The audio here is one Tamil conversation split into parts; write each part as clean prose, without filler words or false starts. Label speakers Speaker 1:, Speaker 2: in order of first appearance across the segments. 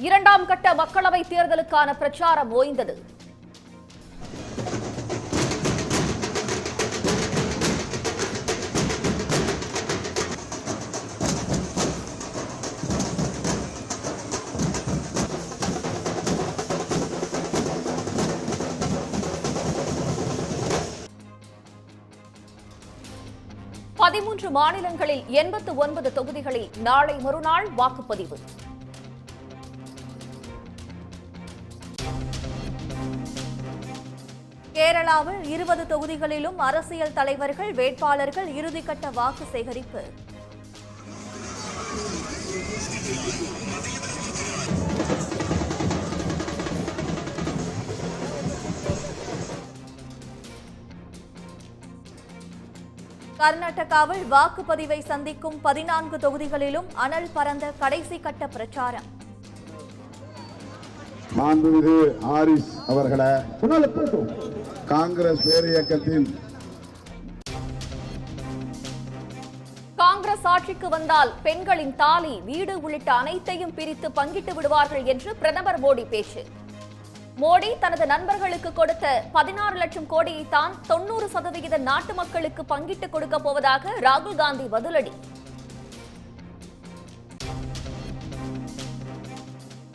Speaker 1: இரண்டாம் கட்ட மக்களவைத் தேர்தலுக்கான பிரச்சாரம் ஓய்ந்தது. பதிமூன்று மாநிலங்களில் 89 தொகுதிகளில் நாளை மறுநாள் வாக்குப்பதிவு.
Speaker 2: கேரளாவில் 20 தொகுதிகளிலும் அரசியல் தலைவர்கள் வேட்பாளர்கள் இறுதிக்கட்ட வாக்கு சேகரிப்பு. கர்நாடகாவில் வாக்குப்பதிவை சந்திக்கும் 14 தொகுதிகளிலும் அனல் பறந்த கடைசி கட்ட பிரச்சாரம்.
Speaker 3: மாண்புமிகு ஹாரிஸ் அவர்களை காங்கிரஸ் பேரியக்கத்தின்
Speaker 1: காங்கிரஸ் ஆட்சிக்கு வந்தால் பெண்களின் தாலி, வீடு உள்ளிட்ட அனைத்தையும் பிரித்து பங்கிட்டு விடுவார்கள் என்று பிரதமர் மோடி பேச்சு. மோடி தனது நண்பர்களுக்கு கொடுத்த 16 லட்சம் கோடியை தான் 90% நாட்டு மக்களுக்கு பங்கிட்டு கொடுக்க போவதாக ராகுல் காந்தி பதிலடி.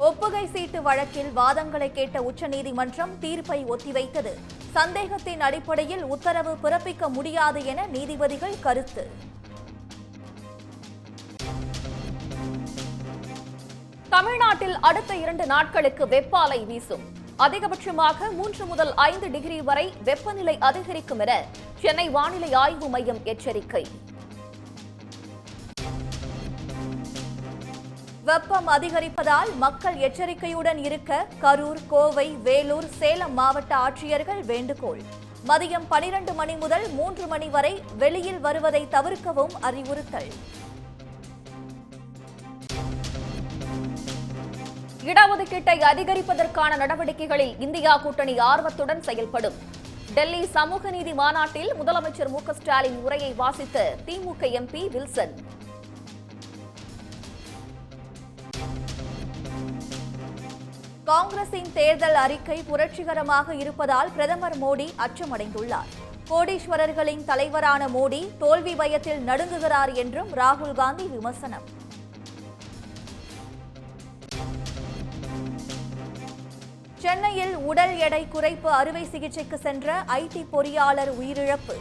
Speaker 2: ஒப்புகை சீட்டு வழக்கில் வாதங்களை கேட்ட உச்சநீதிமன்றம் தீர்ப்பை ஒத்திவைத்தது. சந்தேகத்தின் அடிப்படையில் உத்தரவு பிறப்பிக்க முடியாது என நீதிபதிகள் கருத்து.
Speaker 1: தமிழ்நாட்டில் அடுத்த 2 நாட்களுக்கு வெப்ப அலை வீசும். அதிகபட்சமாக 3 முதல் 5 டிகிரி வரை வெப்பநிலை அதிகரிக்கும் என சென்னை வானிலை ஆய்வு மையம் எச்சரிக்கை.
Speaker 2: வெப்பம் அதிகரிப்பதால் மக்கள் எச்சரிக்கையுடன் இருக்க கரூர், கோவை, வேலூர், சேலம் மாவட்ட ஆட்சியர்கள் வேண்டுகோள். மதியம் 12 மணி முதல் 3 மணி வரை வெளியில் வருவதை தவிர்க்கவும் அறிவுறுத்தல்.
Speaker 1: இடஒதுக்கீட்டை அதிகரிப்பதற்கான நடவடிக்கைகளில் இந்தியா கூட்டணி ஆர்வத்துடன் செயல்படும். டெல்லி சமூக நீதி மாநாட்டில் முதலமைச்சர் மு.க. ஸ்டாலின் உரையை வாசித்த திமுக எம்பி வில்சன்.
Speaker 2: காங்கிரசின் தேர்தல் அறிக்கை புரட்சிகரமாக இருப்பதால் பிரதமர் மோடி அச்சமடைந்துள்ளார். கோடீஸ்வரர்களின் தலைவரான மோடி தோல்வி பயத்தில் நடுங்குகிறார் என்றும் ராகுல் காந்தி விமர்சனம். சென்னையில் உடல் எடை குறைப்பு அறுவை சிகிச்சைக்கு சென்ற ஐடி பொறியாளர் உயிரிழப்பு.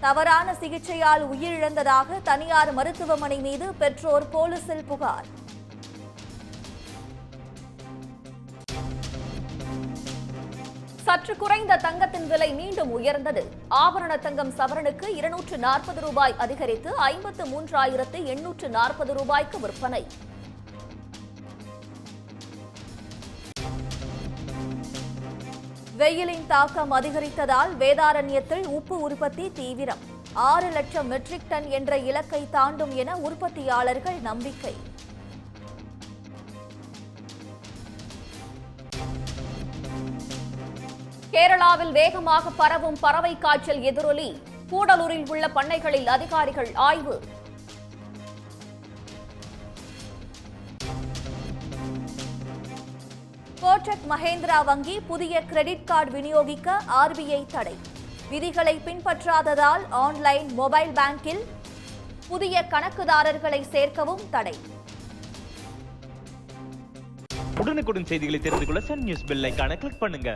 Speaker 2: தவறான சிகிச்சையால் உயிரிழந்ததாக தனியார் மருத்துவமனை மீது பெற்றோர் போலீசில் புகார்.
Speaker 1: சற்று குறைந்த தங்கத்தின் விலை மீண்டும் உயர்ந்தது. ஆபரண தங்கம் சவரனுக்கு 240 ரூபாய் அதிகரித்து 53,840 ரூபாய்க்கு விற்பனை.
Speaker 2: வெயிலின் தாக்கம் அதிகரித்ததால் வேதாரண்யத்தில் உப்பு உற்பத்தி தீவிரம். 6 லட்சம் மெட்ரிக் டன் என்ற இலக்கை தாண்டும் என உற்பத்தியாளர்கள் நம்பிக்கை.
Speaker 1: கேரளாவில் வேகமாக பரவும் பறவை காய்ச்சல் எதிரொலி. கூடலூரில் உள்ள பண்ணைகளில் அதிகாரிகள் ஆய்வு.
Speaker 2: கோட்டக் மஹேந்திரா வங்கி புதிய கிரெடிட் கார்டு விநியோகிக்க ஆர்பிஐ தடை. விதிகளை பின்பற்றாததால் ஆன்லைன், மொபைல் பேங்கில் புதிய கணக்குதாரர்களை சேர்க்கவும் தடை.
Speaker 4: உடனுக்குடன் செய்திகளை தெரிந்து கொள்ள சன் நியூஸ் பெல் ஐகானை கிளிக் பண்ணுங்க.